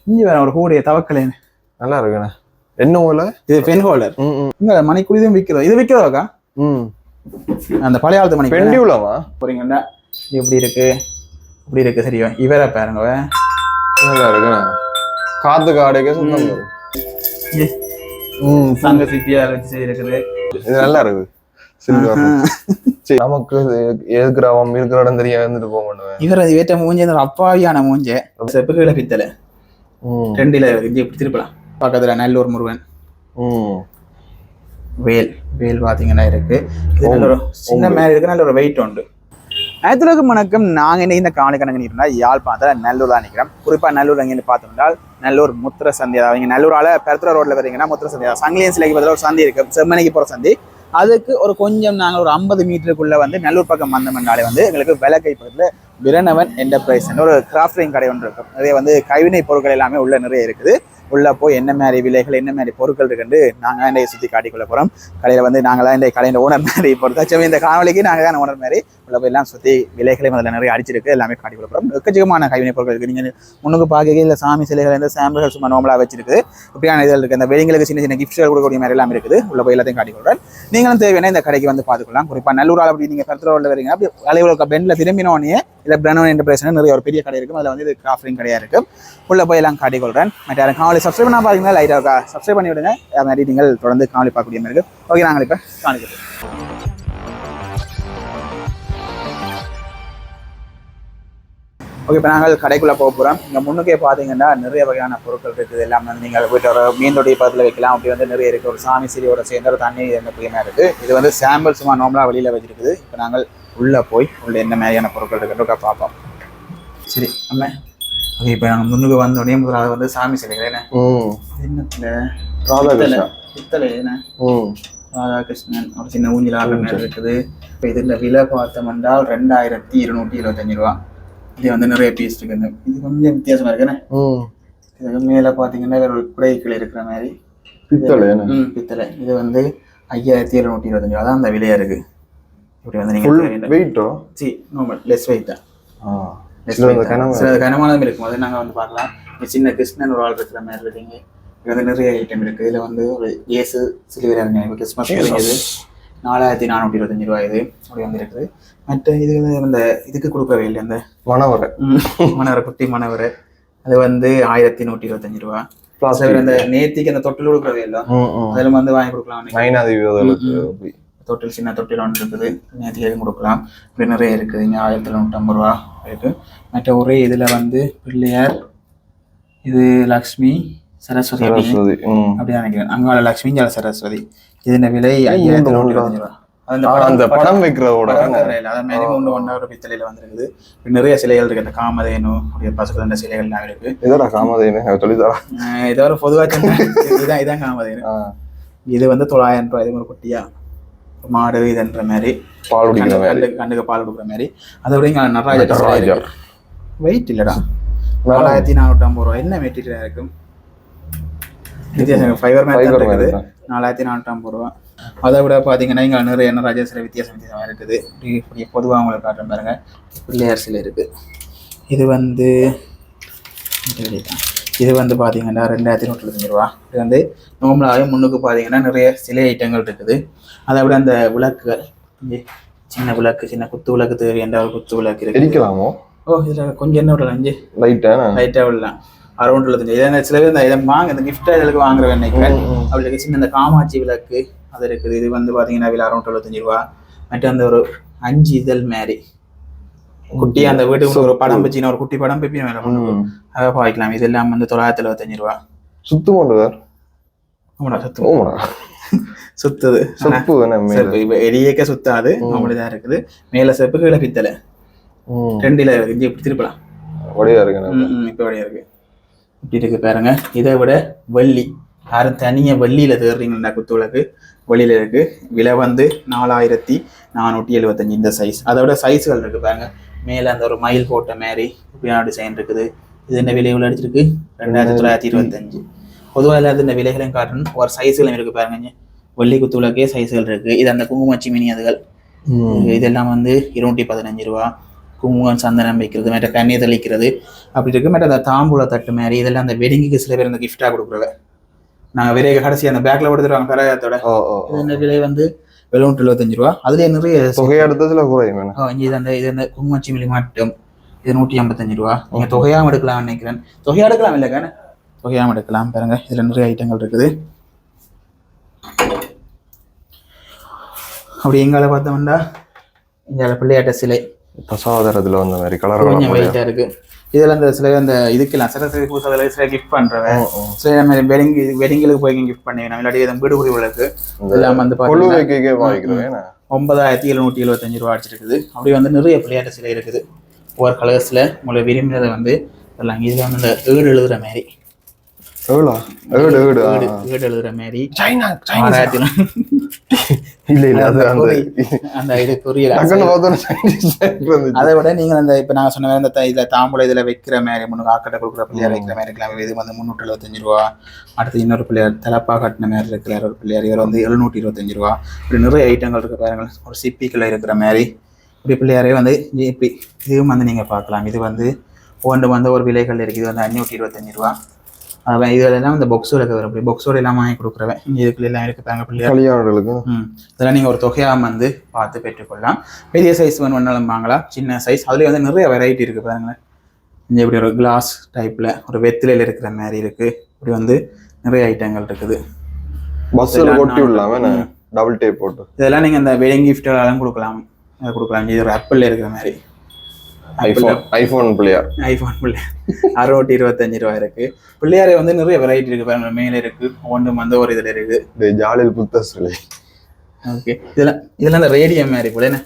இங்க வேற ஒரு கூடிய தவக்கலேன்னு நல்லா இருக்குண்ணே. என்ன போல இது பென் ஹோல்டர். இங்க மணிக்குடிதும் விற்கிறோம். இது விற்கிறதாக்கா? அந்த பழைய காலத்து மணி பெண்டியுலமா போறீங்கன்னா எப்படி இருக்கு இப்படி இருக்கு. சரியா இவரை பாருங்க. நல்லா இருக்குண்ணே. காத்து காடைக்கு சுத்தம் சங்க சிட்டியா வச்சு இருக்குது. இது நல்லா இருக்கு. நமக்கு இருக்கிறவன் இருக்கிற இடம் தெரியா இருந்துட்டு போக மாட்டேன். இவர் அது வேட்ட மூஞ்ச அப்பாவியான மூஞ்ச செப்புகளை பித்தல ரெண்டில இப்படி திருப்பலாம். பக்கத்துல நல்லூர் முருகன் வேல் வேல் பாத்தீங்கன்னா இருக்கு. இது நல்ல ஒரு சின்ன மேல இருக்கு. நல்ல ஒரு வெயிட் உண்டு. நேரத்துலக்கும் வணக்கம். நாங்கள் இன்னைக்கு இந்த காணொலி கணக்கு யாழ்ப்பாணத்தில் நல்லூர் தான் நிற்கிறோம். குறிப்பாக நல்லூர் எங்கேன்னு பார்த்தோம்னா நல்லூர் முத்திர சந்தி. அதாவது இங்கே நல்லூரால் பெருத்துறை ரோட்டில் வரீங்கன்னா முத்திர சந்தி. சங்கிலியன் சிலைக்கு பதில் ஒரு சந்தி இருக்குது, செம்மனைக்கு போகிற சந்தி. அதுக்கு ஒரு கொஞ்சம் நாங்கள் ஒரு 50 மீட்டருக்குள்ளே வந்து நல்லூர் பக்கம் வந்தோம்னாலே வந்து எங்களுக்கு விலக்கை பக்கத்தில் விரணவன் என்டர்பிரைஸ் ஒரு கிராஃப்டிங் கடை ஒன்று இருக்கும். நிறைய வந்து கைவினை பொருட்கள் எல்லாமே உள்ள நிறைய இருக்குது. உள்ளே போய் என்ன மாதிரி விலைகள் என்ன மாதிரி பொருட்கள் இருக்குன்னு நாங்கள் இன்றைய சுற்றி காட்டிக்கொள்ள போகிறோம். கடையில் வந்து நாங்களாம் இந்த கடையில் ஓனர் மாதிரி பொறுத்தாச்சும் இந்த காணொலிக்கு நாங்கள் தான் ஓனர் மாதிரி உள்ள போய் எல்லாம் சுற்றி விலைகளையும் அதில் நிறைய அடிச்சிருக்கு. எல்லாமே காட்டிக்கொள்ள போகிறோம். எக்கச்சக்கமான கைவினை பொருட்கள் இருக்குது. நீங்கள் முன்னுக்கு பார்க்க இல்லை சாமி சிலைகள் இந்த சாம்பிள்கள் சும்மா நார்மலாக வச்சிருக்கு. இப்படியான இதில் இருக்குது. அந்த வெளிங்களுக்கு சின்ன சின்ன கிஃப்ட்கள் கொடுக்கக்கூடிய மாதிரி எல்லாம் இருக்குது. உள்ள போய் எல்லாத்தையும் காட்டிக்கொள்கிறேன். நீங்களும் தேவையான இந்த கடைக்கு வந்து பார்த்துக்கலாம். குறிப்பாக நல்லூரால் அப்படி நீங்கள் பெருத்துறை ரோட்டில் வரீங்க அப்படி அலைவுக்கு பெண்டில் திரும்பினோடனே இல்லை விரணவன் என்டர்பிரைஸ் நிறைய ஒரு பெரிய கடை இருக்கும். அதில் வந்து இது கிராஃப்டிங் கடையாக இருக்கும். உள்ள போய் எல்லாம் காட்டிக்கொள்கிறேன். மற்ற யாரும் காணொலி சப்ஸ்கிரைப் பண்ணால் பார்த்தீங்கன்னா லைட்டாக சப்ஸ்கிரைப் பண்ணி விடுங்க. அது மாதிரி நீங்கள் தொடர்ந்து காணொலி பார்க்கக்கூடிய மாதிரி இருக்குது. ஓகே, நாங்கள் இப்போ காணிக்கிறோம். ஓகே, இப்போ நாங்கள் கடைக்குள்ளே போக போகிறோம். இங்கே முன்னுக்கே பார்த்தீங்கன்னா நிறைய வகையான பொருட்கள் இருக்குது. எல்லாம் வந்து நீங்கள் போய்ட்டு ஒரு மீன்தொட்டி பக்கத்தில் வைக்கலாம். அப்படி வந்து நிறைய இருக்குது. ஒரு சாமி சிறியோட சேர்ந்த ஒரு தண்ணி என்ன புரியுமா இருக்குது. இது வந்து சாம்பிள் சும்மா நார்மலாக வெளியில் வச்சுருக்குது. இப்போ நாங்கள் உள்ளே போய் உள்ள என்ன மாதிரியான பொருட்கள் இருக்குன்றத பார்ப்போம். சரி அம்மா. ஓகே, இப்போ நாங்கள் முன்னுக்கு வந்தோடனே முதலாவது வந்து சாமி சிலைகள் என்ன பித்தளை என்ன ராதாகிருஷ்ணன் ஒரு சின்ன ஊஞ்சலாக மேலே இருக்குது. இப்போ இதில் விலை பார்த்தோம் என்றால் 2225 ரூபா. இது வந்து நிறைய பீஸ் இருக்குது. இது கொஞ்சம் வித்தியாசமாக இருக்குண்ணே. இதுக்கு மேலே பார்த்தீங்கன்னா ஒரு குடைகள் இருக்கிற மாதிரி பித்தளை. இது வந்து 5725 ரூபா தான் அந்த விலையாக இருக்குது. இப்படி வந்து நீங்கள் வெயிட்டோ நார்மல் லெஸ் வெயிட் தான். கனமானதும் இருக்கும். அதை நாங்கள் வந்து பார்க்கலாம். சின்ன கிருஷ்ணன் ஒரு ஆள் இருக்கிற மாதிரி இருக்குங்க. இது வந்து நிறைய ஐட்டம் இருக்குது. இதில் வந்து ஒரு ஏசு சிலுவையில் இப்போ கிறிஸ்மஸ் இது 4425 ரூபா. இது அப்படி வந்து இருக்குது. மற்ற இது இந்த இதுக்கு கொடுக்கவே இல்லை. அந்த மணவரை குட்டி மணவரை அது வந்து 1125 ரூபா. அந்த நேத்திக்கு அந்த தொட்டில் கொடுக்கவே இல்லை. அதில் வந்து வாங்கி கொடுக்கலாம். தொட்டில் சின்ன தொட்டில் ஒன்று இருக்குது. நேத்திக்கு கொடுக்கலாம். இப்படி நிறைய இருக்குது. இங்கே 1150 ரூபா இருக்குது. மற்ற ஒரே இதில் வந்து பிள்ளையார் இது லக்ஷ்மி சரஸ்வதி அப்படி நினைக்கிறேன். அங்காள லக்ஷ்மி ஜல சரஸ்வதி. இதன் விலை 5125 ரூபா. அந்த படம் வைக்கிறதோட ஒன்று பித்தளையில வந்துருக்குது. நிறைய சிலைகள் இருக்கு. அந்த காமதேனு அப்படியே பசுக்கள் சிலைகள் எல்லாம் இருக்கு. இதோ ஒரு பொதுவாக இதான் காமதேனு. இது வந்து 900 ரூபாய். இது ஒரு குட்டியா மாடு இதுன்ற மாதிரி பால் கண்ணுக்கு பால் கொடுக்குற மாதிரி. அதோட இங்கே நடராஜர் வெயிட் இல்லடா 4450 ரூபா. என்ன மெட்டீரியல் இருக்கும் வித்தியாசம். ஃபைபர் மேட் இருக்குது. 4450 ரூபா. அதை விட பார்த்தீங்கன்னா இங்கே நிறைய நடராஜர் சிலை வித்தியாசமாக இருக்குது. இப்படி பொதுவாக உங்களுக்கு காட்டுறேன் பாருங்க. பிள்ளையார் சிலை இருக்குது. இது வந்து பார்த்தீங்கன்னா 2125 ரூபா. இது வந்து நார்மலாகவே முன்னுக்கு பார்த்தீங்கன்னா நிறைய சிலை ஐட்டங்கள் இருக்குது. அதை விட அந்த விளக்குகள் சின்ன விளக்கு சின்ன குத்து விளக்கு தேவையான ஒரு குத்து விளக்கு இருக்குது. இதில் கொஞ்சம் என்ன விடலாம் இங்கே லைட்டாக விடலாம். அரௌண்ட் 25. இதை சில பேர் இதை வாங்க இந்த கிஃப்ட் இதுக்கு வாங்குற வேண்டிய அப்படி இருக்கு. சின்ன இந்த காமாட்சி விளக்கு அது இருக்குது. இது வந்து பார்த்தீங்கன்னா விலை அரௌண்ட் 25 ரூபா. மற்ற அந்த ஒரு 5 இதழ் மாதிரி குட்டி அந்த வீட்டுக்கு ஒரு படம் வச்சுன்னா ஒரு குட்டி படம் பெப்பி மேலே அதை பாய்க்கலாம். இதெல்லாம் வந்து 975 ரூபா. சுத்துது எரியக்க சுத்தாது. அப்படிதான் இருக்குது. மேல செப்புகளை பித்தளை ரெண்டில இப்படி திருப்பலாம். இப்ப வழியா இருக்கு. இப்படி இருக்கு பாருங்க. இதை விட வெள்ளி யாரும் தனியா வெள்ளியில தேடுறீங்கன்னா குத்து விளக்கு வெளியில இருக்கு. விலை வந்து 4475 இந்த சைஸ். அதை விட சைஸ்கள் இருக்கு பாருங்க. மேல அந்த ஒரு மயில் போட்ட மாதிரி இப்படியான டிசைன் இருக்குது. இது என்ன விலை உள்ள அடிச்சிருக்கு 2925. பொதுவாக இல்லாத இந்த விலைகளையும் காட்டணும். ஒரு சைஸ்களும் இருக்கு பாருங்க. வெள்ளி குத்து விளக்கே சைஸ்கள் இருக்கு. இது அந்த குங்குமச்சி மினி அதுகள். இதெல்லாம் வந்து 215 ரூபா. குங்குமம் சந்தனம் வைக்கிறது, மற்ற கண்ணீர் தெளிக்கிறது அப்படி இருக்கு. மற்ற அந்த தாம்பூல தட்டு மாதிரி இதெல்லாம் அந்த வெட்டிங்குக்கு சில பேர் இந்த கிஃப்டாக கொடுக்குறவ. நாங்கள் விலையை கடைசி அந்த பேக்கில் கொடுத்துருவாங்க கரையாத்தோட. இந்த விலை வந்து 775 ரூபா. அதுலேயே நிறைய தொகையா எடுத்ததுல குறையும். இது அந்த குங்குமச்சிமிலி மட்டும் இது 155 ரூபா. நீங்கள் தொகையாகவும் எடுக்கலாம்னு நினைக்கிறேன். தொகையாக எடுக்கலாம் இல்லைக்கான தொகையாகவும் எடுக்கலாம். பாருங்க இதில் நிறைய ஐட்டங்கள் இருக்குது. அப்படி எங்கால பார்த்தோம்னா இங்கே பிள்ளையாட்ட சிலை தசாவதாரத்துல வந்த மாதிரி கலர் கொஞ்சம் வெயிட்டாக இருக்கு. இதில் அந்த சில அந்த இதுக்கெல்லாம் சரஸ்வதி பூசையில் சில கிஃப்ட் பண்ணுறவன் சில நம்ம வெட்டிங்களுக்கு போய் கிஃப்ட் பண்ணுவேன். இல்லாட்டி வீடு குறிவுகளுக்கு எல்லாம் வந்து 9775 ரூபா அடிச்சிருக்குது. அப்படி வந்து நிறைய பிள்ளையாட்ட சிலை இருக்குது. ஒவ்வொரு கலர்ஸில் உங்களை விரும்பினதை வந்து எல்லாம் இதில் வந்து அந்த ஏடு எழுதுற மாதிரி எழுதுற மாதிரி அந்த இது கொரியர். அதை விட நீங்க அந்த இப்ப நாங்க சொன்ன மாதிரி இந்த இதுல தாம்பூல இதுல வைக்கிற மாதிரி முன்னுக்கு ஆக்கட்டை கொடுக்குற பிள்ளையார் வைக்கிற மாதிரி இருக்கலாம். இது வந்து 375 ரூபா. அடுத்து இன்னொரு பிள்ளையார் தலப்பா கட்டின மாதிரி இருக்கிற ஒரு பிள்ளையார் இவர் வந்து 725 ரூபா. இப்படி நிறைய ஐட்டங்கள் இருக்கு பாருங்க. ஒரு சிப்பிக்குள்ள இருக்கிற மாதிரி இப்படி பிள்ளையாரே வந்து இப்படி இதுவும் வந்து நீங்க பார்க்கலாம். இது வந்து ஒன்று வந்து ஒரு விலைகள் இருக்குது. இது வந்து 525 ரூபா. அவன் இதெல்லாம் இந்த பொக்ஸோட வரும். அப்படி பொக்ஸோட எல்லாம் வாங்கி கொடுக்குறவன் இதுக்குள்ள எல்லாம் இருக்காங்க பிள்ளையார்களுக்கு. இதெல்லாம் நீங்கள் ஒரு தொகையாக வந்து பார்த்து பெற்றுக்கொள்ளலாம். பெரிய சைஸ் வேணாலும் வாங்கலாம், சின்ன சைஸ். அதுலேயே வந்து நிறைய வெரைட்டி இருக்குது பாருங்களேன். இங்கே இப்படி ஒரு கிளாஸ் டைப்பில் ஒரு வெத்திலையில் இருக்கிற மாதிரி இருக்குது. இப்படி வந்து நிறைய ஐட்டங்கள் இருக்குது. பஸ்ஸில் கொட்டி விடலாம் டபுள் டேப் போட்டு. இதெல்லாம் நீங்கள் இந்த வெட்டிங் கிஃப்டெல்லாம் கொடுக்கலாம். இது ஒரு ஆப்பிளில் இருக்கிற மாதிரி ஐபோன் பிள்ளையார் 625 ரூபா இருக்கு. பிள்ளையாரே வந்து நிறைய வெரைட்டி இருக்கு பாருங்க. மேல இருக்கு ஒன்று வந்து ஒரு இதுல இருக்கு ஜாலில் புத்த சிலை. ஓகே இதெல்லாம் இந்த ரேடியம் மாதிரி போல என்ன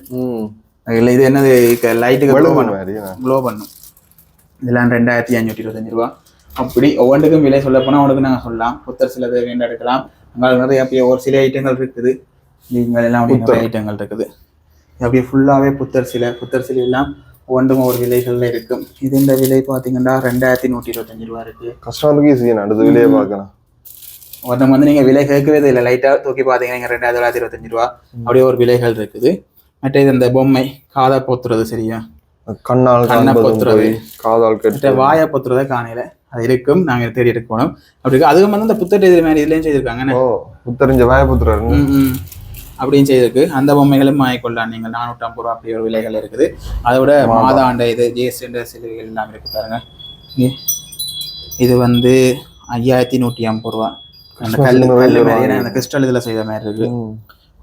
இல்ல இது என்னது லைட்டுக்கு க்ளோ பண்ணும். இதெல்லாம் 2525 ரூபா. அப்படி ஒவ்வொன்றுக்கும் விலை சொல்ல போனா உனக்கு நாங்கள் சொல்லலாம். புத்தர் சிலை வேண்டாம் எடுக்கலாம். அங்கே நிறைய அப்படியே ஒரு சில ஐட்டங்கள் இருக்குது. நீங்கள் எல்லாம் நிறைய ஐட்டங்கள் இருக்குது. அப்படியே ஃபுல்லாவே புத்தர் சிலை எல்லாம் ஒன்றும் ஒரு விலைகள்ல இருக்கும். இது இந்த விலை பாத்தீங்கன்னா 2125 ரூபா இருக்கு. கஸ்டமருக்கு அடுத்த விலையை பார்க்கலாம். ஒன்றும் வந்து நீங்க விலை கேட்கவே இல்லை. லைட்டா தூக்கி பாத்தீங்கன்னா 2925 ரூபா அப்படியே ஒரு விலைகள் இருக்குது. மற்ற இது இந்த பொம்மை காதை பொத்துறது சரியா கண்ணை பொத்துறது காதால் கட்ட வாயை பொத்துறதை காணையில அது இருக்கும். நாங்க தேடி எடுக்கணும். அப்படி இருக்கு. அதுவும் வந்து இந்த புத்தர் இது மாதிரி இதுலயும் செய்திருக்காங்க. புத்தறிஞ்ச வாயை பொத்துறாரு அப்படின்னு செய்திருக்கு. அந்த பொம்மைகளும் வாங்கிக்கொள்ளலாம் நீங்கள். 450 ரூபா அப்படி ஒரு விலைகள் இருக்குது. அதை விட மாதாண்ட இது ஜேஸ்ட சிலைகள் எல்லாம் இருக்கு பாருங்க. இது வந்து 5150 ரூபா. அந்த கல்லு மாதிரி அந்த கிறிஸ்டல் இதில் செய்த மாதிரி இருக்கு.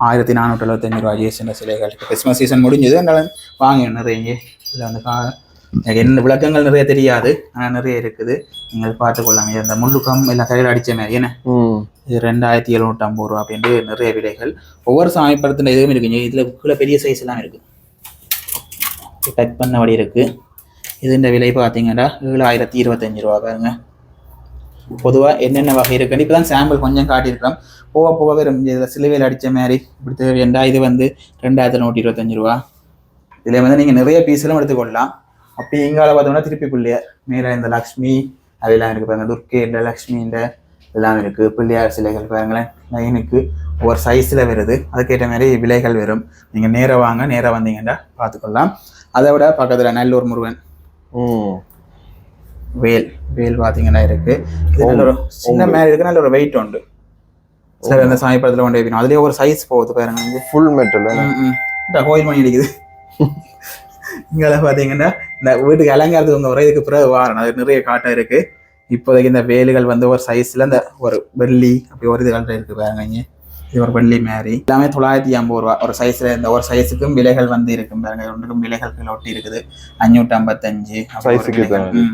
1475 ரூபா ஜேஸ்ட சிலைகள். கிறிஸ்மஸ் சீசன் முடிஞ்சது அதனால வாங்க நிறைய. இதில் வந்து என்ன விளக்கங்கள் நிறைய தெரியாது, ஆனால் நிறைய இருக்குது. நீங்கள் பார்த்துக்கொள்ளாங்க. அந்த முள்ளுக்கம் எல்லாம் கையில் அடித்த மாதிரி என்ன இது 2750 ரூபா அப்படின்ட்டு நிறைய விலைகள். ஒவ்வொரு சாமிப்படத்தின எதுவும் இருக்குங்க. இதில் கீழே பெரிய சைஸ் எல்லாம் இருக்கு. கட் பண்ணபடி இருக்கு. இது இந்த விலை பார்த்தீங்கன்னா 7025 ரூபா பாருங்க. பொதுவாக என்னென்ன வகை இருக்குன்னு இப்போ தான் சாம்பிள் கொஞ்சம் காட்டியிருக்கிறோம். போக போக வெறும் இதில் சிலுவையில் அடித்த மாதிரி இப்படி தேவையா. இது வந்து 2125 ரூபா. இதில் வந்து நீங்கள் நிறைய பீஸெல்லாம் எடுத்துக்கொள்ளலாம். அப்படி இங்கால பார்த்தோம்னா திருப்பி பிள்ளையார் மேலே இந்த லக்ஷ்மி அதெல்லாம் இருக்குது பாருங்க. துர்க்கை இந்த லக்ஷ்மி இந்த இதெல்லாம் இருக்குது. பிள்ளையார் சிலைகள் பாருங்களேன். லைனுக்கு ஒவ்வொரு சைஸில் வருது. அதுக்கேற்ற மாதிரி விலைகள் வரும். நீங்கள் நேராக வாங்க, நேராக வந்தீங்கன்னா பார்த்துக்கொள்ளலாம். அதை விட பக்கத்தில் நல்லூர் முருகன் வேல் பார்த்தீங்கன்னா இருக்கு. இது நல்ல ஒரு சின்ன மேலே இருக்கு. நல்ல ஒரு வெயிட் உண்டு. சில இந்த சாமி படத்தில் கொண்டு வைக்கணும். அதுலேயே ஒரு சைஸ் போகுது பாருங்க. ஃபுல் மெட்டல் கோயில் மணி அடிக்குது. இங்கே பார்த்தீங்கன்னா இந்த வீட்டுக்கு அலங்காரத்துக்கு வந்த வரை இதுக்கு பிறகு வாரணும். அது நிறைய காட்டம் இருக்கு. இப்போதைக்கு இந்த வேலுகள் வந்து ஒரு சைஸ்ல இந்த ஒரு வெள்ளி அப்படி ஒரு இதுகள் இருக்கு பாருங்க. இங்கே இது ஒரு வெள்ளி மாதிரி எல்லாமே 950 ரூபா ஒரு சைஸ்ல. இந்த ஒரு சைஸுக்கும் விலைகள் வந்து இருக்கும் பாருங்க. ரெண்டுக்கும் விலைகள் ஒட்டி இருக்குது. 555.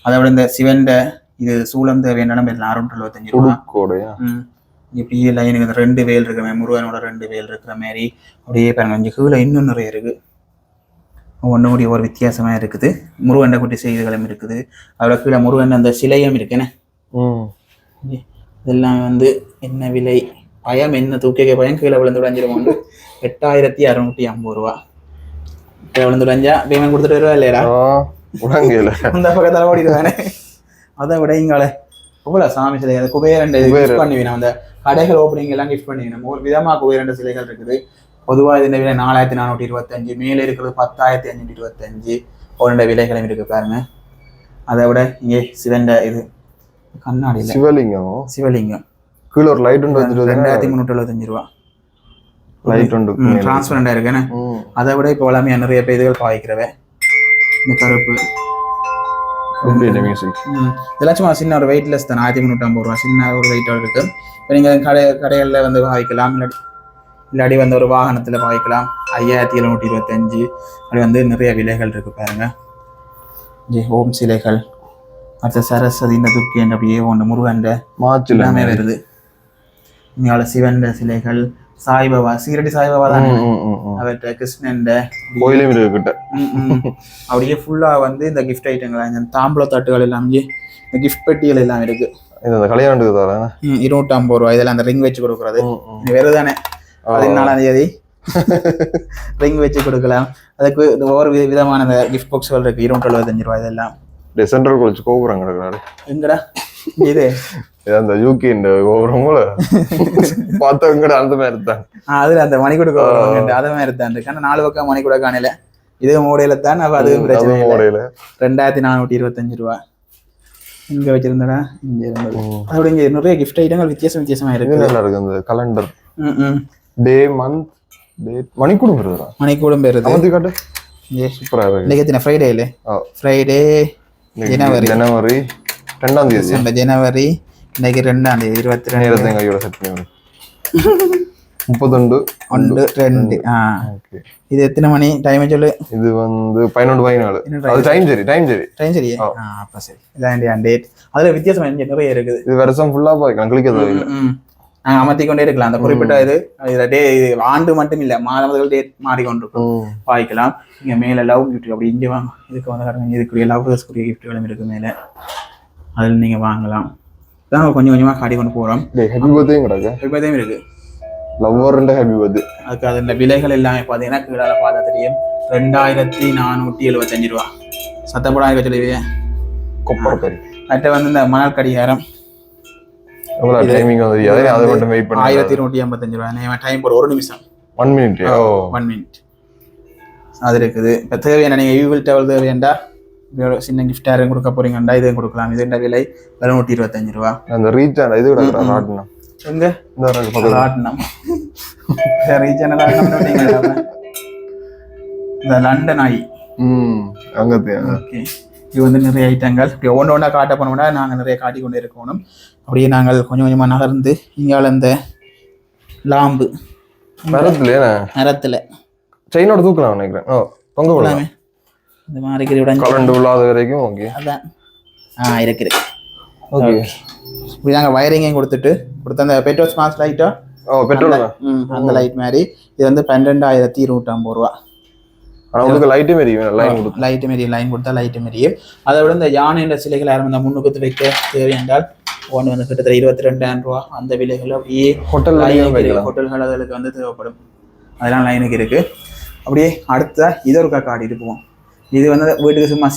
அதை விட இந்த சிவண்ட இது சூளம் தேவையான 625 ரூபா. இப்படி லைனுக்கு 2 வேல் இருக்கிற மாதிரி முருகனோட 2 வேல் இருக்கிற மாதிரி அப்படியே பாருங்க. இங்கே கீழே இன்னும் நிறைய இருக்கு. ஒன்று கூடிய ஒரு வித்தியாசமாக இருக்குது. முருகண்ட குட்டி செய்திகளும் இருக்குது. அதோட கீழே முருகன் அந்த சிலையும் இருக்குன்னு. இதெல்லாம் வந்து என்ன விலை பயம் என்ன தூக்கிக்க பயம் கீழே விழுந்து உடஞ்சிருவோம். 8650 ரூபா. விழுந்து உடஞ்சா பேமெண்ட் கொடுத்துட்டு வருவா இல்லையா? அந்த பக்கத்தில் ஓடிடுவானே. அதை விட இங்கால எவ்வளோ சாமி சிலை அந்த குபேரண்ட கிஃப்ட் பண்ணுவீங்க. அந்த கடைகள் ஓப்பனிங் எல்லாம் கிஃப்ட் பண்ணுவீங்க. ஒரு விதமாக குபேரண்ட சிலைகள் இருக்குது. பொதுவாக இந்த விலை 4425, மேலே இருக்கிறது 10,525. ஒன்றை விலைகளும் இருக்கு பாருங்க. அதை விட இங்கே சிவண்ட இது கண்ணாடி சிவலிங்கம் கீழே ஒரு லைட் உண்டு 2,375 ரூபா லைட் உண்டு டிரான்ஸ்பரண்டா இருக்குன்னு. அதை விட இப்போ எல்லாமே நிறைய பேர் இதுகள் பாய்க்கிறவ இந்த கருப்பு இதெல்லாம் சும்மா சின்ன ஒரு வெயிட்லெஸ் தான் 1,350 ரூபா சின்ன ஒரு வெயிட்டோட இருக்கு. இப்போ நீங்கள் கடைகளில் வந்து பாய்க்கலாம், இல்லாடி வந்து ஒரு வாகனத்தில் பாய்க்கலாம். 5,725 அப்படி வந்து நிறைய விலைகள் இருக்கு பாருங்க. ஓம் சிலைகள், அடுத்த சரஸ்வதி, இந்த துர்க்கி அப்படியே ஒன்று முருகன் மாச்சு எல்லாமே வருது. இங்கால சிவன் சிலைகள், சாய்பாபா, சீரடி சாய்பாபா தான் அவர்கிட்ட, கிருஷ்ணன் கோயிலும் இருக்குட்ட அப்படியே ஃபுல்லா வந்து இந்த கிஃப்ட் ஐட்டங்கள், இந்த தாம்பூல தட்டுகள் எல்லாம், இந்த கிஃப்ட் பெட்டிகள் எல்லாம் இருக்கு. கல்யாணத்துக்கு 250 ரூபாய். இதெல்லாம் அந்த ரிங் வச்சு கொடுக்குறது வேறுதானே. 14ஆம் தேதி ரிங் வச்சு கொடுக்கலாம். அதுக்கு ஒவ்வொரு விதமான கிஃப்ட் பாக்ஸ்கள் இருக்கு. 275 ரூபாய். இதெல்லாம் சென்ட்ரல் காலேஜ் கோபுரம் கிடக்குறாரு. எங்கடா இது அந்த யூகே கோபுரம் போல பார்த்தவங்க அந்த மாதிரி இருந்தாங்க. அதுல அந்த மணிக்கூட கோபுரம் அத மாதிரி இருந்தான் இருக்கு. ஆனா 4 பக்கம் மணிக்கூட காணல. இது மூடையில தான். அப்ப அது பிரச்சனை இல்லை. 2,425 ரூபாய் இங்க வச்சிருந்தடா. இங்க இருந்தது. அதோட இங்க நிறைய கிஃப்ட் ஐட்டங்கள் வித்தியாசமா இருக்கு. நல்லா இருக்கு. அந்த கலண்டர், டே, மந்த், டேட், மணிக்கூடம் வருதுடா. மணிக்கூடம் வருது. அமர்த்தி காட்டு. சூப்பரா இருக்கு. இன்னைக்கு எத்தனை ஃப்ரைடே இல்ல? ஃப்ரைடே ஜனவரி 2ஆம் தேதி. ஜனவரி இன்னைக்கு 2ஆம் தேதி 22 நேரத்தை கையோட செட் பண்ணி 32 1 2. இது எத்தனை மணி டைம் சொல்லு? இது வந்து 11:14. அது டைம் சரி. அப்ப சரி. இதான் டேட். அதுல வித்தியாசம் நிறைய இருக்குது. இது வருஷம் ஃபுல்லா பாய்க்கலாம், கிளிக்க தேவையில்லை. அமர்த்தி கொண்டே இருக்கலாம். அந்த குறிப்பிட்ட இது ஆண்டு மட்டும் இல்ல, மாதங்கள் டேட் மாறிக்கொண்டிருக்கும். பாய்க்கலாம். இங்க மேல லவ் கிஃப்ட் அப்படி இங்க வாங்க. இதுக்கு வந்து இதுக்குரிய லவ்ஸ்க்குரிய கிஃப்ட்களும் இருக்கு மேல. அதுல நீங்க வாங்கலாம். அதான் கொஞ்சமா காட்டி கொண்டு போறோம். ஹாப்பி பர்த்டே கிடக்கு. ஹாப்பி பர்த்டே இருக்கு. Lover and happy birthday. அதுக்கு அதோட விலைகள் எல்லாமே பாத்தீங்கன்னா கீழால பார்த்தா தெரியும். 2,475 ரூபா. சத்தப்படாத சொல்லுவீங்க. கொப்பர் கறி. அடுத்து வந்து இந்த மணல் கடிகாரம். டைமிங் வந்து அதை மட்டும் வெயிட் பண்ணி 1,255 ரூபா. டைம் ஒரு 1 நிமிஷம். 1 மினிட். 1 மினிட் அது இருக்குது. இப்போ தேவையான நீங்கள் யூவில் டவல் தேவையாண்டா, சின்ன கிஃப்ட் யாரும் கொடுக்க போறீங்கண்டா இதையும் கொடுக்கலாம். இது விலை 125 ரூபா. அந்த ரீச் இது ராட்டினம் எங்க ராட்டினம் ரீச் இந்த லண்டன் ஆயி அங்கே. ஓகே, இது வந்து நிறைய ஐட்டங்கள். இப்படி ஒன்றா காட்ட போனோம்னா நாங்கள் நிறைய காட்டி கொண்டு இருக்கணும். அப்படியே நாங்கள் கொஞ்சமாக நகர்ந்து இங்கால இந்த லாம்பு மரத்தில் செயினோட தூக்கலாம் நினைக்கிறேன். தொங்க போடலாமே. இந்த மாதிரி கலண்டு உள்ளாத வரைக்கும். ஓகே, அதான் இருக்கு. ஓகே, இப்படி நாங்கள் வயரிங்கையும் கொடுத்த அந்த பெட்ரோல் ஸ்மார்ட் லைட்டோ பெட்ரோல் அந்த லைட் மாதிரி. இது வந்து 12,250 ரூபா. லைட்டு லைன் கொடுத்தா லைட்டு மாரியும். அதை விட இந்த யானை சிலைகள் யாரும் இந்த முன்னுக்கு வைக்க தேவை என்றால் ஒன்று வந்து கிட்டத்தட்ட 22,000 ரூபா. அந்த விலைகள் அப்படியே ஹோட்டல்கள் அதுக்கு வந்து தேவைப்படும். அதெல்லாம் லைனுக்கு இருக்கு. அப்படியே அடுத்த இதை ஒரு காட்டிட்டு போவோம். இது வந்து வீட்டுக்கு சும்மா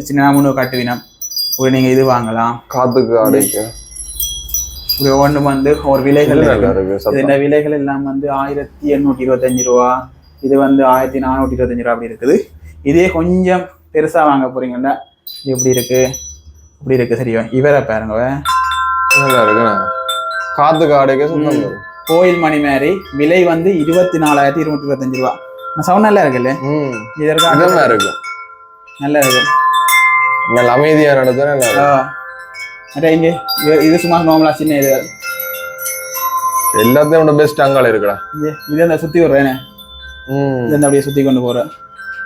சின்ன முன்னு காட்டுவினம். ஒரு நீங்க இது வாங்கலாம். காத்துக்கு அடைக்க ஒன்று வந்து ஒரு விலைகள் இந்த விலைகள் எல்லாம் வந்து 1,825 ரூபா. இது வந்து 1,425 ரூபா அப்படி இருக்குது. இதே கொஞ்சம் பெருசா வாங்க போறீங்கன்னா எப்படி இருக்கு சரியா? இவரை பாருங்க, காத்து காடைக்கு கோயில் மணி மாதிரி விலை வந்து 24,225 ரூபா. சவுண்ட் நல்லா இருக்குல்ல? இதற்கு இருக்கு, நல்லா இருக்கு, நல்ல அமைதியா நடந்தது. இங்க இது சும்மா நார்மலா சின்ன இது எல்லாத்தையும் பெஸ்ட் அங்கால இருக்குடா. இது அந்த சுத்தி விடுறேன், இது அப்படியே சுத்தி கொண்டு போறேன்.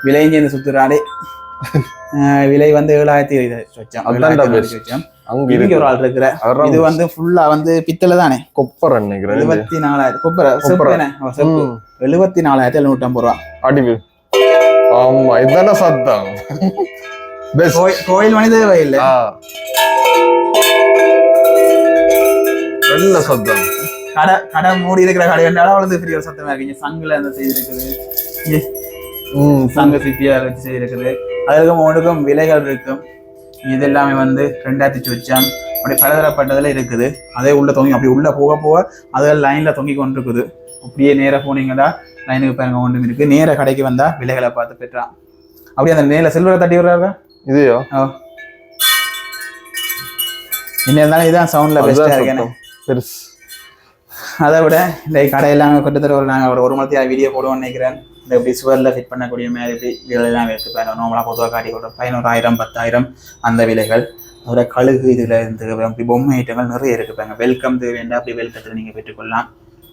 விலைங்க இந்த சுத்துறாடே. விலை வந்து 7,000 இங்க ஒரு ஆள் இருக்கிற. இது வந்து ஃபுல்லா வந்து பித்தளை தானே, கொப்பர் நினைக்கிறேன். 74,000 கொப்பரை செப்பு 74,750 ரூபா. அடிவு. ஆமா, இதுதானே சத்தம். கோயில் மனித இல்ல, நல்ல சத்தம். கடை மூடி இருக்கிற கடை கண்டாலும் அவ்வளவு பெரிய சத்தமா இருக்கு. சங்குல அந்த செய்தி இருக்குது, சங்க சிப்பியார் வச்சு செய்திருக்குது. அதுக்கும் ஒன்றுக்கும் விலைகள் இருக்கும். இது எல்லாமே வந்து 2,000 சொச்சம் அப்படி பலதரப்பட்டதுல இருக்குது. அதே உள்ள தொங்கி அப்படி உள்ள போக போக அதில் லைன்ல தொங்கி கொண்டிருக்குது. அப்படியே நேராக போனீங்கன்னா லைனுக்கு பாருங்க ஒன்றும் இருக்கு. நேர கடைக்கு வந்தா விலைகளை பார்த்து பெற்றான். அப்படியே அந்த நேரில் சில்வரை தட்டி விடுறாங்க. இதையோ என்ன இருந்தாலும் இதுதான் சவுண்ட்ல பெஸ்டா இருக்கேன். பெருசு. அதை விட இந்த கடையெல்லாம் கிட்டத்தட்ட நாங்கள் ஒரு மணி வீடியோ போடுவோம்னு நினைக்கிறேன். இந்த இப்படி சுவரில் ஃபிட் பண்ணக்கூடிய மாதிரி இப்படி விலையெல்லாம் எடுத்துப்பாங்க. நோம்பலாக பொதுவாக காட்டி கொடுத்தோம் 11,000 10,000 அந்த விலைகள். அதோட கழுகு இதில் இருந்து அப்படி பொம்மை ஐட்டங்கள் நிறைய இருக்குப்பாங்க. வெல்கம் வேண்டாம் அப்படி வெல்கத்தில் நீங்கள் பெற்றுக்கொள்ளலாம்.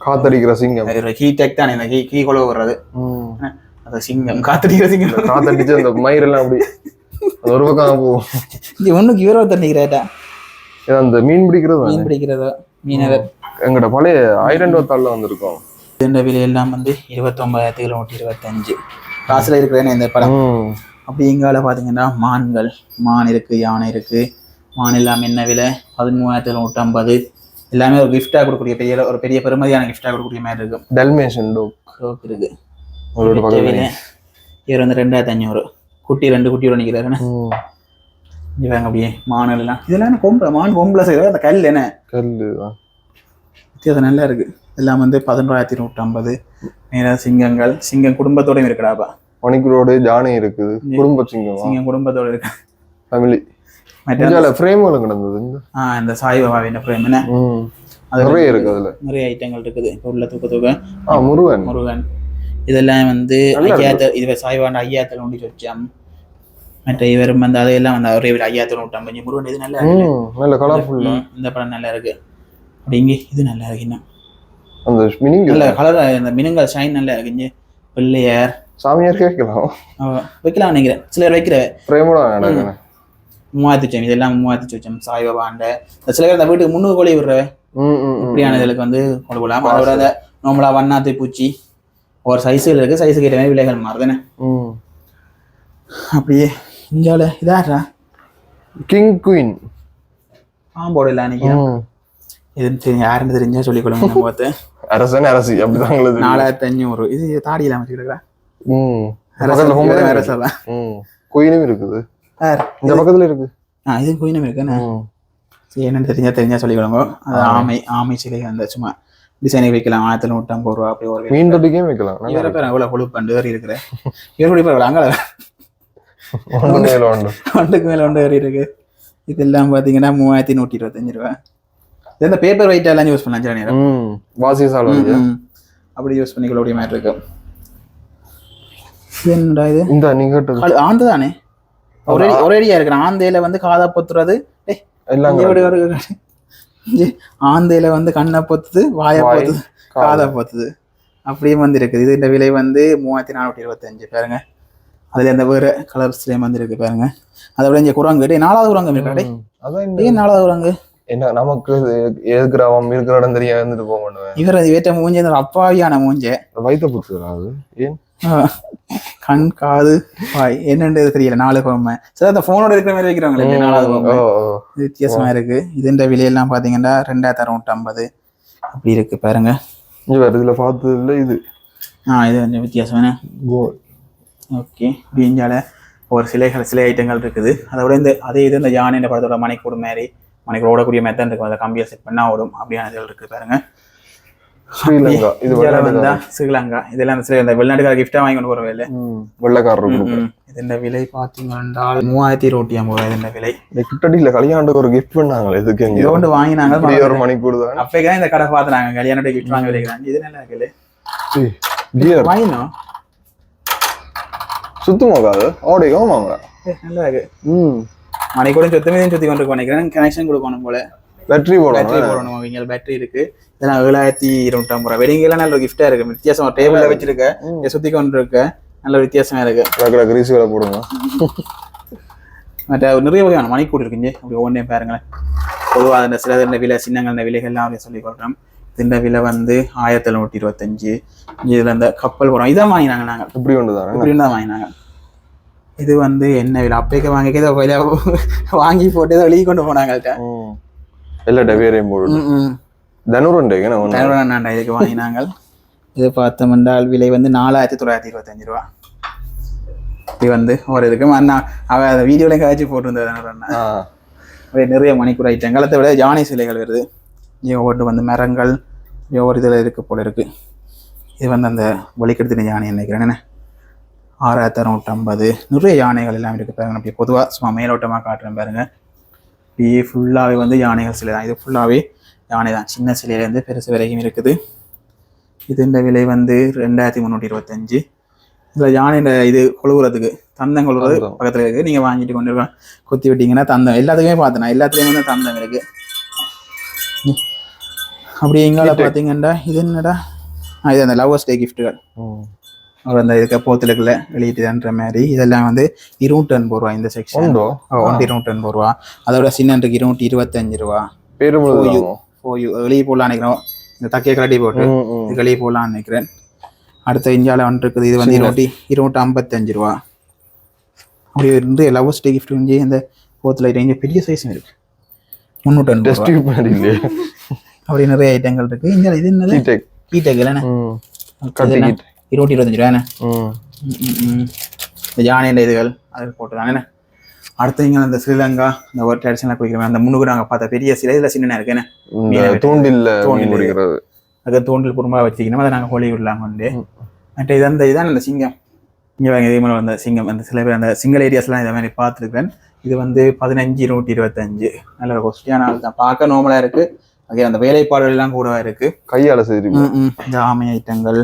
காத்தடிக்கிற சிங்கம் ஹீடெக் தான் இந்த கீ கொலை வர்றது. அது சிங்கம் காத்தடிக்கிற சிங்கம் காத்தடிச்சு அந்த மயிரெல்லாம் அப்படி ஒரு பக்கம் போகும். இங்கே ஒன்றுக்கு இவரோ தண்ணிக்கிறேட்டா அந்த மீன் பிடிக்கிறதோ மீனவர் எங்கட பழைய ஐரன் வத்தால வந்திருக்கோம். இந்த விலையெல்லாம் 29,725 காசுல இருக்கிறேன்னு இந்த படம். அப்படி எங்கால பாத்தீங்கன்னா மான் இருக்கு, யானை இருக்கு. மான் எல்லாம் என்ன விலை 13,750. எல்லாமே ஒரு கிஃப்டா கொடுக்கக்கூடிய ஒரு பெரிய பெருமதியான கிஃப்டா கொடுக்கக்கூடிய மாதிரி இருக்கும். டல்மேஷன் டாக் இருக்கு. விலை இவர் 2,500. குட்டி 2 குட்டியோட நிக்கிறாரு. இவங்க அப்படியே மான் எல்லாம் இதெல்லாம் மான் கொம்புல செய்யறது அந்த கல் என்ன கல்லு வித்தியாசம் நல்லா இருக்கு. எல்லாம் 11,150. நேரம் சிங்கம் குடும்பத்தோடயும் இருக்கிறாப்பா. மணிக்கூரோட யானை இருக்குது, குடும்ப சிங்கம் குடும்பத்தோட இருக்கு, ஃபேமிலி. மற்ற ஃப்ரேம்களும் கிடந்தது. இந்த சாய்பாபாவின் ஃப்ரேம் என்ன அது நிறைய இருக்கு. அதுல நிறைய ஐட்டங்கள் இருக்குது. உள்ள தூக்க முருகன் இதெல்லாம் இது சாய்பாண்ட 5,000 வச்சோம். மற்ற இவரும் அதையெல்லாம் ஒரே 5,150. முருகன் இது நல்ல கலர்ஃபுல்லா. இந்த படம் நல்லா இருக்கு. அப்படிங்க இது நல்லா இருக்கு. இன்னும் அந்த மினிங் நல்ல கலர், அந்த மினுங்கல் ஷைன் நல்லா இருக்குங்க. பிள்ளையார் சாமியார் வைக்கலாம் நினைக்கிறேன். சிலர் வைக்கிற 3,000 இதெல்லாம் 3,000 சாய்பாபாண்ட. சில பேர் அந்த வீட்டுக்கு 300 கோழி விடுற இப்படியான இதுக்கு கொண்டு போகலாம். அதோட அந்த நம்மளா வண்ணாத்தை பூச்சி ஒரு சைஸுகள் இருக்கு. சைஸுக்கு ஏற்ற மாதிரி விலைகள் மாறுதுன்னு. அப்படியே இங்கால இதாடுறா கிங் குயின் பாம்போட இல்லை நினைக்கிறேன். இது யாருன்னு தெரிஞ்சா சொல்லிக் கொடுங்க. பார்த்து அரசன் அரசி அப்படிதான் 4,500. இது தாடி இல்லாம வச்சுக்கிட்டு குயினும் இருக்குது. இந்த பக்கத்துல இருக்கு. இது குயினும் இருக்கு. என்னன்னு தெரிஞ்சா சொல்லிக் கொடுங்க. அது ஆமை சிலை அந்த சும்மா டிசைனுக்கு வைக்கலாம். 1,150 ரூபா. அப்படி ஒரு மீன் தொட்டிக்கே வைக்கலாம். இவரை பேர் எவ்வளவு கொழுப்பண்டு வேறு இருக்கிறேன். இவருடைய பேர் அங்கே ஒன்றுக்கு மேல ஒன்று வேறு இருக்கு. இதெல்லாம் பாத்தீங்கன்னா 3,125 ரூபா. இந்த பேப்பர் வெயிட் எல்லாம் யூஸ் பண்ணலாம். சில நேரம் வாசி சால் அப்படி யூஸ் பண்ணிக்கொள்ளக்கூடிய மாதிரி இருக்கு. என்னடா இது? இந்த நீங்க ஆந்த தானே ஒரேடியா இருக்கிற ஆந்தையில காதை பொத்துறது. ஆந்தையில கண்ணை பொத்துது, வாயை பொத்துது, காதை பொத்துது. அப்படியே இருக்குது. இது இந்த விலை 3,425 பாருங்க. அதுல இந்த வேற கலர்ஸ்லயும் இருக்கு பாருங்க. அதை விட இங்க குரங்கு 4வது குரங்கு இருக்காடே. ஏன் 4வது குரங்கு என்ன நமக்கு இருக்கிற இடம் தெரியா இருந்துட்டு போக மாட்டேன். இவர் வேட்ட மூஞ்ச அப்பாவியான மூஞ்ச வயிற்ற புத்துறாது. ஏன் கண் காது வாய் என்னன்றது தெரியல. 4 பொம்மை. சரி, அந்த போனோட இருக்கிற மாதிரி வைக்கிறாங்களே 4வது பொம்மை. வித்தியாசமா இருக்கு. இது இந்த விலையெல்லாம் பாத்தீங்கன்னா 2,650 அப்படி இருக்கு பாருங்க. இதுல பார்த்தது இல்லை இது. இது கொஞ்சம் வித்தியாசமான ஓகே. இந்தியால ஒரு சிலை ஐட்டங்கள் இருக்குது. அதோட அதே இது இந்த யானை படத்தோட மணிக்கூடு மாதிரி மணிக்கூட ஓடக்கூடிய மெத்தட் இருக்கும். அதை கம்பியை செட் பண்ணா ஓடும். அப்படியான இதுகள் இருக்கு பாருங்க. ஸ்ரீலங்கா ஸ்ரீலங்கா இதெல்லாம் இந்த வெளிநாட்டுக்கார கிஃப்டா வாங்கி கொண்டு போறவே இல்லை. வெள்ளக்காரர் இது இந்த விலை பாத்தீங்கன்னா 3,150 இந்த விலை. கிட்டடியில கல்யாணத்துக்கு ஒரு கிஃப்ட் பண்ணாங்க. இதுக்கு இது ஒன்று வாங்கினாங்க. ஒரு மணிக்கூடு தான். அப்பதான் இந்த கடை பாத்துறாங்க. கல்யாணத்துக்கு கிஃப்ட் வாங்க விளைக்கிறாங்க. இது நல்லா இருக்கு. வாங்கினோம் சுத்தமாகாது. ஓடிக்கும் வாங்க. நல்லா இருக்கு. மணிக்கூட சுத்தி கொண்டு நினைக்கிறேன். கனெக்ஷன் கொடுக்கணும் போல. பேட்டரி போடணும். அவங்க பேட்டரி இருக்கு. இதெல்லாம் 7,250 ரூபா. வெடிங்கெல்லாம் நல்ல கிஃப்டா இருக்கு. வித்தியாசம் டேபிள்ல வச்சிருக்க சுத்தி கொண்டு இருக்க நல்ல வித்தியாசமா இருக்கு. கிரீஸ் வேலை போடுங்க. மற்ற நிறைய வகையான மணிக்கூடு இருக்குங்க. அப்படி ஒவ்வொன்றே பாருங்களேன். பொதுவாக அந்த சில விலை சின்னங்கள் விலைகள்லாம் அப்படியே சொல்லிக் கொடுக்குறோம். இந்த விலை 1,725. இதுல இந்த கப்பல் போறோம். இதான் வாங்கினாங்க. நாங்கள் இப்படி தான் வாங்கினாங்க. இது என்ன விலை அப்பேக்க வாங்கிக்க வாங்கி போட்டு வெளியே கொண்டு போனாங்க. இதுக்கு வாங்கினாங்க. இது பார்த்தோம் என்றால் விலை 4,925 ரூபா. இப்படி ஒரு இருக்கு. அண்ணா அவ வீடியோலையும் காய்ச்சி போட்டிருந்தது. நிறைய மணிக்கூட ஐட்டங்கள். அதை விட யானை சிலைகள் வருது. ஒவ்வொரு மரங்கள் ஒவ்வொரு இதில் இருக்கு போல இருக்கு. இது வந்து அந்த வலிக்கெடுத்து யானை நினைக்கிறேன் என்ன 6650 நிறைய யானைகள் எல்லாம் இருக்குது பாருங்க. அப்படி பொதுவாக சும்மா மேலோட்டமாக காட்டுறேன் பாருங்க. இப்படியே ஃபுல்லாகவே வந்து யானைகள் சிலை தான். இது ஃபுல்லாகவே யானை தான், சின்ன சிலையிலேருந்து பெருசு வரைக்கும் இருக்குது. இது இந்த விலை வந்து 2325. இதில் யானை இது கொழுவுறதுக்கு தந்தம் கொழுவுறது பக்கத்தில் இருக்குது. நீங்கள் வாங்கிட்டு கொண்டு குத்தி விட்டீங்கன்னா தந்தம் எல்லாத்துக்குமே பார்த்தேன், எல்லாத்துலேயுமே வந்து தந்தம் இருக்குது. அப்படி எங்கால பார்த்தீங்கன்னா இது என்னடா இது அந்த லவ்வர்ஸ் டே கிஃப்ட்டுகள். அவர் அந்த இதுக்கு போத்துலக்குள்ள வெளியிட்டுன்ற மாதிரி இதெல்லாம் வந்து 280 ரூபா இந்த செக்ஷன். 280 ரூபா. அதோட சின்னன்றுக்கு 225 ரூபா. வெளியே போடலாம் நினைக்கிறோம். இந்த தக்கையை கட்டி போட்டு இது வெளியே போடலான்னு நினைக்கிறேன். அடுத்த இந்தியாவில் வந்துட்டு இருக்குது. இது வந்து 255 ரூபா. அப்படி இருந்து லவ்வர்ஸ் டே கிஃப்ட் வந்து இந்த போத்துல இங்கே பெரிய சைஸும் இருக்கு 380 ரூபா. அப்படி நிறைய ஐட்டங்கள் இருக்கு. இங்க இது என்னது கீடெக் இல்லைண்ணே 225 ரூபாண்ணே. இந்த யானை இதுகள் அது போட்டுதானே. அடுத்து இங்கே அந்த ஸ்ரீலங்கா இந்த ஒரு ட்ரெடிஷனலாக குடிக்கிறோம். அந்த முன்னுக்கு நாங்கள் பார்த்த பெரிய சிலை இதில் சின்ன இருக்குண்ணே. அது தூண்டில் குறும்பாக வச்சுக்கணும். அதை நாங்கள் ஹோலி விடலாம் கொண்டு. மற்ற இதான் அந்த சிங்கம். இங்கே வாங்க இதே மாதிரி அந்த சிங்கம் அந்த சில பேர் அந்த சிங்கிள் ஏரியாஸ்லாம் இதை மாதிரி பார்த்துருக்கேன். இது வந்து 15,125. நல்ல ஒரு கொஸ்டியான ஆள் தான். பார்க்க நார்மலாக இருக்கு. அதே அந்த வேலைப்பாடுகள் எல்லாம் கூடவா இருக்கு. கையால செய்து இந்த ஆமை ஐட்டங்கள்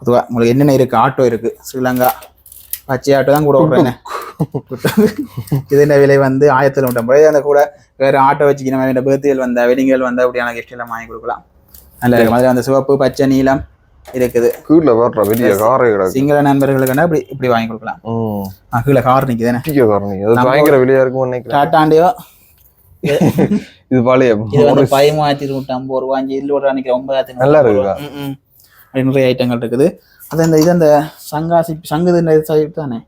பொதுவாக உங்களுக்கு என்னென்ன இருக்கு. ஆட்டோ இருக்கு, ஸ்ரீலங்கா பச்சை ஆட்டோ தான் கூட விடுறேன். இது என்ன விலை வந்து 1050. அந்த கூட வேற ஆட்டோ வச்சுக்கணும். வேற பேர்த்திகள் வந்தா வெடிங்கள் வந்தா அப்படியான கிஃப்ட் எல்லாம் வாங்கி கொடுக்கலாம். நல்லா இருக்கும். அதில் அந்த சிவப்பு பச்சை நீலம் இருக்குது. சிங்கள நண்பர்களுக்கு அப்படி இப்படி வாங்கி கொடுக்கலாம். கீழே கார் நிக்குதானே பயங்கர விலையா இருக்கும். டாட்டாண்டியோ இது பழைய 1350 ரூபா. 5 ரூபா நினைக்கிறேன். 9,000 நல்லா இருக்கு. நிறைய ஐட்டங்கள் இருக்குது. அது அந்த இது அந்த சங்காசி சங்குது தானே 250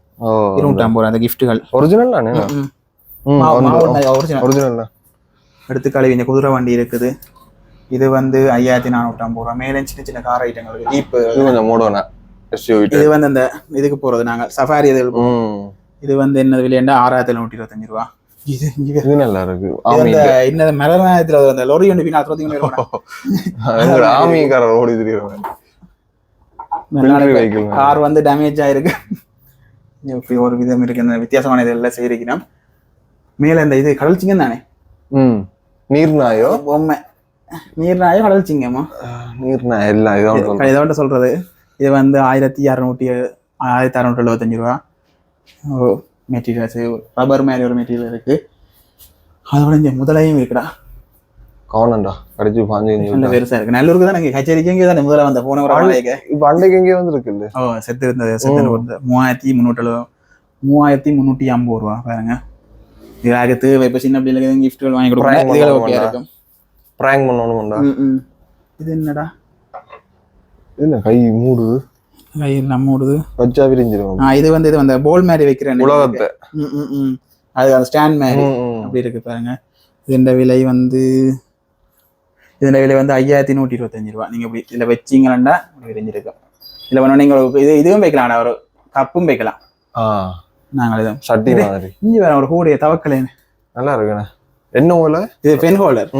ரூபா. அந்த கிஃப்ட்டுகள் ஒரிஜினல் தானே. ஒரிஜினல் எடுத்து கழுவி இந்த குதிரை வண்டி இருக்குது. இது வந்து 5,450 ரூபா. மேலே சின்ன சின்ன கார் ஐட்டங்கள் இருக்கு. ஜீப் கொஞ்சம் மோடோனா. இது வந்து அந்த இதுக்கு போறது நாங்க சஃபாரி இது வந்து என்ன விலையண்டா 6,125 ரூபா. இது நல்லா இருக்கு. இந்த மரத்துல அந்த லோரி ஒன்று பின்னா ஆமிக்காரர் ஓடி திரியுறாங்க. கார் வந்து டேமேஜ் ஆயிருக்கு. இப்படி ஒரு விதம் இருக்கு. இந்த வித்தியாசமான இதெல்லாம் செய்யறோம். மேல இந்த இது கடல் சிங்கம் தானே. நீர்நாயோ பொம்மை நீர்நாயோ கடல் சிங்கமா நீர்நாய் எல்லாம் இதோட சொல்றது. இது வந்து 1,675 ரூபா. மெட்டீரியல்ஸ் ரப்பர் மாதிரி ஒரு மெட்டீரியல் இருக்கு. அதோட இந்த முதலையும் இருக்குடா. காணண்டா கடிச்சு 15 நல்ல பெருசா இருக்கு. நல்லூருக்கு தான் எனக்கு கச்சேரிக்கு எங்கே தான் முதல்ல வந்த போன ஒரு ஆளைக்கு இப்போ அன்னைக்கு எங்கே வந்துருக்குல்ல. செத்து இருந்தது. 3,350 ரூபா பாருங்க. இதுக்கு தேவை. இப்போ சின்ன பிள்ளைகளுக்கு கிஃப்ட்கள் வாங்கி கொடுக்குறேன். இதுகளை ஓகே இருக்கும். பிராங்க் பண்ணணும்டா. இது என்னடா என்ன கை மூடுது. கை எல்லாம் மூடுது. வச்சா விரிஞ்சிரும். இது வந்து இது அந்த போல் மாதிரி வைக்கிறேன் உலகத்தை. அது அந்த ஸ்டாண்ட் மாதிரி அப்படி இருக்கு பாருங்க. இதோட விலை வந்து 5,125 ரூபா. நீங்க இப்படி இதுல வச்சீங்கன்னா விரிஞ்சிருக்கும். இதுல வேணும் நீங்க இதுவும் வைக்கலாம். ஒரு கப்பும் வைக்கலாம். நாங்கள் இதை சட்டி மாதிரி இஞ்சி வேற ஒரு கூடிய தவக்கலைன்னு நல்லா இருக்குண்ணே. என்ன ஓலை இது? Pen holder.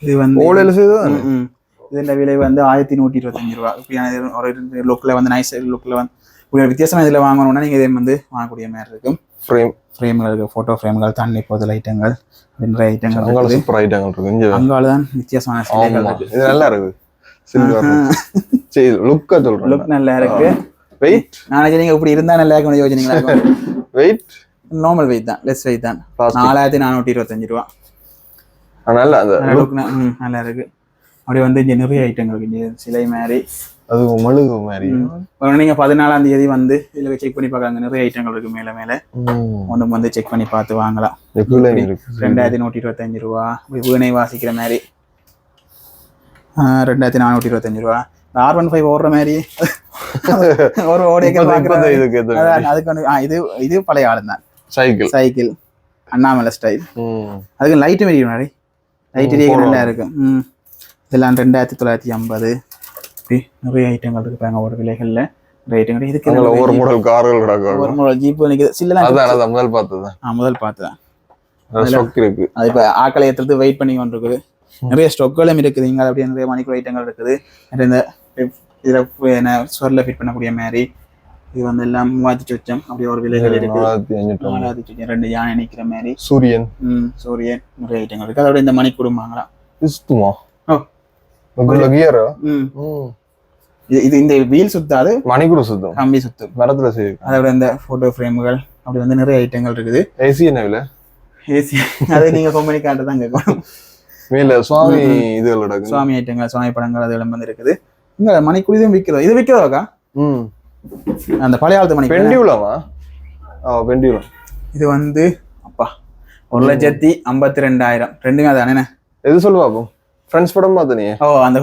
இது வந்து ஓலையில செய்து இதோட விலை வந்து 1,125 ரூபா. இப்படியான ஒரு லுக்கில் வந்து நைஸ் லுக்கில் வந்து வித்தியாசமாக இதில் வாங்கணும்னா நீங்கள் இதே வந்து வாங்கக்கூடிய மாதிரி இருக்கும். ஃப்ரேம்கள் இருக்குது, ஃபோட்டோ ஃப்ரேம்கள், தண்ணி போதல் ஐட்டங்கள், நிறைய ஐட்டங்கள் சூப்பர் ஐட்டங்கள் இருக்கு. அங்கால தான் வித்தியாசமான சிலைகள் இருக்கு. இது நல்லா இருக்கு. லுக் நல்லா இருக்கு. வெயிட் நாளைக்கு நீங்கள் இப்படி இருந்தால் நல்லா இருக்கும் யோசிச்சிங்களா? வெயிட் நார்மல் வெயிட் தான், லெஸ் வெயிட் தான். 4,425 ரூபா. நல்லா நல்லா இருக்கு. அப்படி வந்து இங்கே நிறைய ஐட்டங்கள் இருக்கு. சிலை மாதிரி அது மழுகு மாதிரி. நீங்க 14ஆம் தேதி வந்து இதுல செக் பண்ணி பார்க்காங்க. நிறைய ஐட்டங்கள் இருக்கு. மேல மேல ஒன்று வந்து செக் பண்ணி பார்த்து வாங்கலாம். 2,125 ரூபா. வீணை வாசிக்கிற மாதிரி 2,425 ரூபா. R15 ஓடுற மாதிரி ஒரு ஓடியக்கள் பாக்குறது. அதுக்கு வந்து இது பழைய ஆளும் தான். Cycle Annamalai style. அதுக்கு லைட் மெரியும் மாதிரி லைட் நல்லா இருக்கும். இதெல்லாம் 2,950. நிறைய ஐட்டங்கள் இருப்பாங்க ஒரு விலைகள்ல. ஐட்டங்கள் இதுக்கு ஒரு மாடல் கார்கள் ஒரு மாடல் ஜீப் நிக்குது. சில்லதான் முதல் பார்த்துதான். முதல் பார்த்துதான். இருக்கு. அது இப்ப ஆக்களை ஏற்றுறது வெயிட் பண்ணி கொண்டு இருக்குது. நிறைய ஸ்டொக்களும் இருக்குது. இங்க அப்படியே நிறைய மணிக்கூர் ஐட்டங்கள் இருக்குது. இந்த இதில் என்ன ஸ்வரில் ஃபிட் பண்ணக்கூடிய மாதிரி இது வந்து எல்லாம் 3000 சொச்சம் அப்படி ஒரு விலைகள் இருக்கு. 4000 சொச்சம் 2 யானை நிற்கிற மாதிரி சூரியன் சூரியன் நிறைய ஐட்டங்கள் இருக்கு. அதோட இந்த மணி குடும்பங்களாம் இது இந்த வீல் சுத்தாது மணிக்கூட சுத்தம் கம்பி சுத்தம் மரத்துல செய்யும். அதோட இந்த போட்டோ ஃப்ரேம்கள் அப்படி வந்து நிறைய ஐட்டங்கள் இருக்குது. ஏசி என்ன விலை? ஏசி அது நீங்க கம்பெனி காட்ட தான் கேட்கணும். மேல சுவாமி இதுகளோட சுவாமி ஐட்டங்கள் சுவாமி படங்கள் அதெல்லாம் வந்து இருக்குது. இங்க மணிக்குடிதும் விற்கிறோம். இது விற்கிறதாக்கா அந்த பழைய காலத்து மணி பெண்டியுலமா? பெண்டியுலம் இது வந்து அப்பா 1,52,000 ரெண்டுமே அதானே. எது சொல்லு பாப்போம். ஃப்ரெண்ட்ஸ் படம் பார்த்தனே. அந்த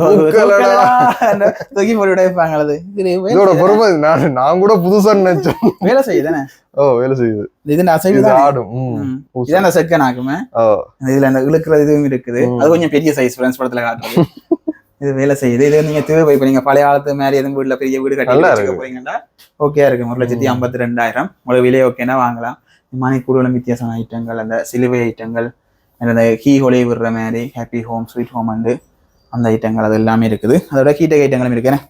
தூக்கி போட்டு வைப்பாங்க. அது இதோட பொறுமை நான் கூட புதுசா நினைச்சேன். வேலை செய்யுதானே? வேலை செய்யுது. இது நான் செய்யுது ஆடும். இதான் செகண்ட் ஆகுமே. இதுல அந்த இழுக்கிற இதுவும் இருக்குது. அது கொஞ்சம் பெரிய சைஸ் ஃப்ரெண்ட்ஸ் படத்துல காட்டுறது. இது வேலை செய்யுது. இது நீங்க தேவை இப்ப நீங்க பழைய காலத்து மாதிரி எதுவும் வீட்டுல பெரிய வீடு கட்டி போறீங்கன்னா ஓகே இருக்கு. 1,52,000 உங்களுக்கு விலை ஓகேன்னா வாங்கலாம். மணி கூடுதலும் வித்தியாசமான ஐட்டங்கள் அந்த சிலுவை ஐட்டங்கள் அந்த கீ ஹோலி விடுற மாதிரி happy home sweet home and அந்த ஐட்டங்கள் அது எல்லாமே இருக்குது. அதோட கீட்டை ஐட்டங்களும் இருக்குண்ணே.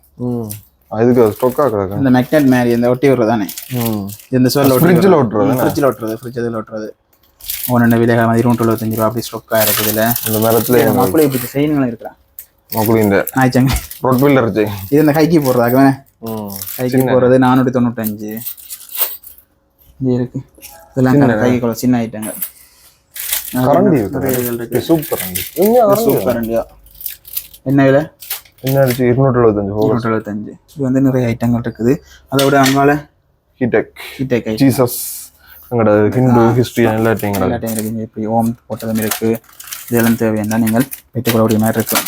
இந்த மேக்னெட் மாதிரி இந்த ஒட்டி விடுறதானே இந்த ஃப்ரிட்ஜில் ஓட்டுறது ஒன்று விலைகள் மாதிரி 225 ரூபா அப்படி ஸ்டொக்காக இருக்குது. இல்லை இந்த மரத்துல மக்களுக்கு இப்படி செய்யணுங்களும் இருக்கிறான். இது இந்த கைக்கு போடுறதாக்கு கைக்கு போடுறது 495 இருக்கு. இதெல்லாம் கைக்குள்ள சின்ன ஐட்டங்கள் சூப்பர். என்ன விலை? 275. இது வந்து நிறைய ஐட்டங்கள் இருக்குது. அதோட அங்கால இப்படி ஓம் போட்டதும் இருக்கு. இதெல்லாம் தேவையான நீங்கள் பெற்றுக்கொள்ளக்கூடிய மாதிரி இருக்கு.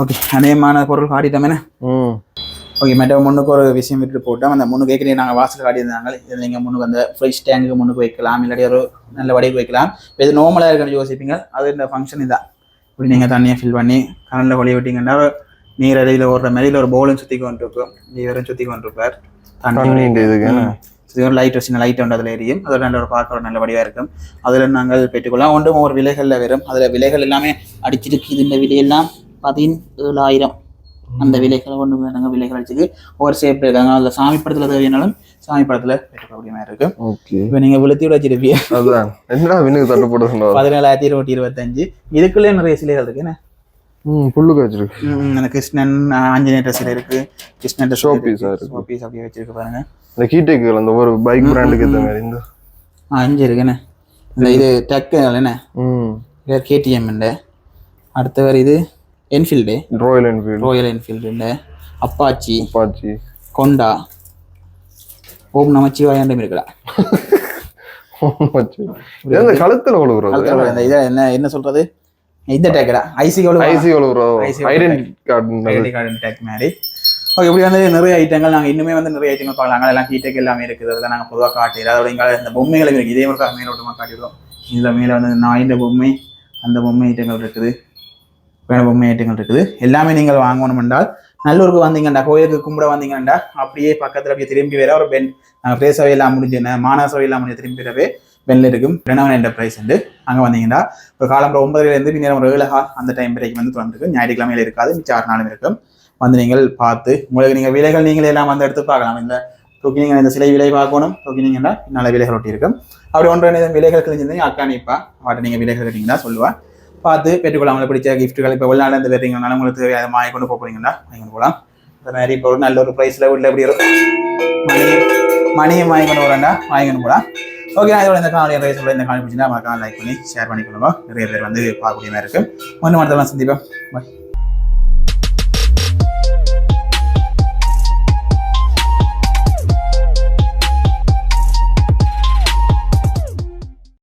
ஓகே அநேகமான பொருள் காட்டிட்டோமே. ஓகே மேடம் முன்னுக்கு ஒரு விஷயம் விட்டு போட்டோம். அந்த முன்னுக்கு ஏற்கனவே நாங்கள் வாசல் காட்டியிருந்தாங்க. இதில் நீங்கள் முன்னுக்கு அந்த ஃப்ரெஷ் டேங்க்கு முன்னுக்கு வைக்கலாம், இல்லாட்டி ஒரு நல்ல வடிவு வைக்கலாம். இது நார்மலாக இருக்குன்னு யோசிப்பீங்க. அது இந்த ஃபங்க்ஷன் இதான். இப்படி நீங்கள் தண்ணியை ஃபில் பண்ணி கரண்டில் வழி விட்டிங்கன்னா நீர் அடியில் ஓடுற மாதிரி ஒரு பவுலும் சுற்றி கொண்டிருக்கும். நீவரும் சுற்றி கொண்டிருப்பார். தண்ணி லைட் சின்ன லைட் உண்டு அதில் எரியும். அதில் நல்ல ஒரு பார்க்க ஒரு நல்ல வடிவாக இருக்கும். அதில் நாங்கள் பெற்றுக்கொள்ளலாம். ஒன்றும் ஒரு விலைகளில் வரும். அதில் விலைகள் எல்லாமே அடிச்சிருக்கு. இந்த விலையெல்லாம் 17,000 அந்த விலைகளை ஒன்று நாங்கள் விலைகள் அடிச்சுக்கு ஒவ்வொரு ஷேப் இருக்காங்க. அதில் சாமி படத்தில் தேவையானாலும் சாமி படத்தில் பெற்றுக்கக்கூடிய மாதிரி இருக்கும். இப்போ நீங்கள் விழுத்தி விட வச்சிருப்பீங்க 17,225. இதுக்குள்ளே நிறைய சிலைகள் இருக்கு. என்ன புல்லுக்கு வச்சிருக்கு. கிருஷ்ணன் ஆஞ்சநேயர் சிலை இருக்கு. கிருஷ்ணன் ஷோ பீஸ் அப்படியே வச்சிருக்கு பாருங்க. இந்த கீட்டேக்குகள் அந்த ஒரு பைக் பிராண்டுக்கு ஏற்ற மாதிரி இந்த 5 இருக்குண்ணே. இந்த இது டக்கு என்ன KTM அடுத்தவர் இது என்ஃபீல்டு ராயல் என்ஃபீல்டு அப்பாச்சி கொண்டா ஓம் நமச்சிவாயம் இருக்கா. கழுத்துல விழுகுறது என்ன சொல்றது இந்த டேக்கடா ஐசி ஐடென்டி கார்டு டேக் மாதிரி. ஓகே இப்படி வந்து நிறைய ஐட்டங்கள் நாங்கள் இன்னுமே வந்து நிறைய ஐட்டங்கள் பார்க்கலாம். எல்லாம் ஹீட்டேக் எல்லாமே இருக்குது. அதெல்லாம் நாங்கள் பொதுவாக காட்டிடுறோம். அதோட இங்கே இந்த பொம்மைகளும் இருக்குது. இதே மாதிரி மேலோட்டமாக காட்டிடுறோம். இதில் மேலே வந்து நாயின் பொம்மை அந்த பொம்மை ஐட்டங்கள் இருக்குது. பொம்மை ஐட்டங்கள் இருக்குது. எல்லாமே நீங்கள் வாங்கணும் என்றால் நல்லூருக்கு வந்தீங்கண்டா கோயிலுக்கு கும்பிட வந்தீங்கண்டா அப்படியே பக்கத்தில் அப்படியே திரும்பி வேற ஒரு பெண் பிரேச சபையெல்லாம் முடிஞ்சுன்னு மாநகர சபையெல்லாம் முடிஞ்சு திரும்பிடவே பெண்ணில் இருக்கும் ரெனவன் என்டர்பிரைஸ் உண்டு. அங்கே வந்தீங்கன்னா ஒரு காலம் 9 பின்னர் ஒரு 7 அந்த டைம் வரைக்கும் வந்து திறந்துருக்கு. ஞாயிற்றுக்கிழமையில் இருக்காது, மிச்சம் 6 நாளும் இருக்கும். வந்து நீங்கள் பார்த்து உங்களுக்கு நீங்கள் விலைகள் நீங்களே எல்லாம் வந்து எடுத்து பார்க்கலாம். இந்த தூக்கி நீங்கள் இந்த சிலை விலை பார்க்கணும் தூக்கினீங்கன்னா நல்ல விலைகள் ஒட்டி இருக்கும். அப்படி 1 விலைகள் கிழிஞ்சிருந்தீங்க அக்கா நிற்பா அவட்ட நீங்கள் விலைகள் கேட்டீங்கன்னா சொல்லுவா பார்த்து பெற்றுக்கொள்ள. அவங்களை பிடிச்ச கிஃப்ட்டுகள் இப்போ வெளிநாடு இருந்து வரீங்கனாலும் உங்களுக்கு அதை வாங்கி கொண்டு போகிறீங்கன்னா வாங்கி போகலாம். இந்த மாதிரி இப்போ ஒரு நல்ல ஒரு ப்ரைஸில் வீட்டில் எப்படி மணியை வாங்கி கொண்டு வரேன்டா வாங்கி கொண்டு போகலாம். ஓகே நான் இதோட இந்த காலையை ரைஸோட இந்த காலை பிடிச்சிங்கன்னா மறக்காம லைக் பண்ணி ஷேர் பண்ணிக்கொள்ளுங்க. நிறைய பேர் வந்து பார்க்கக்கூடிய மாதிரி இருக்கும். ஒன்று மட்டும் சந்திப்போம். பாய்.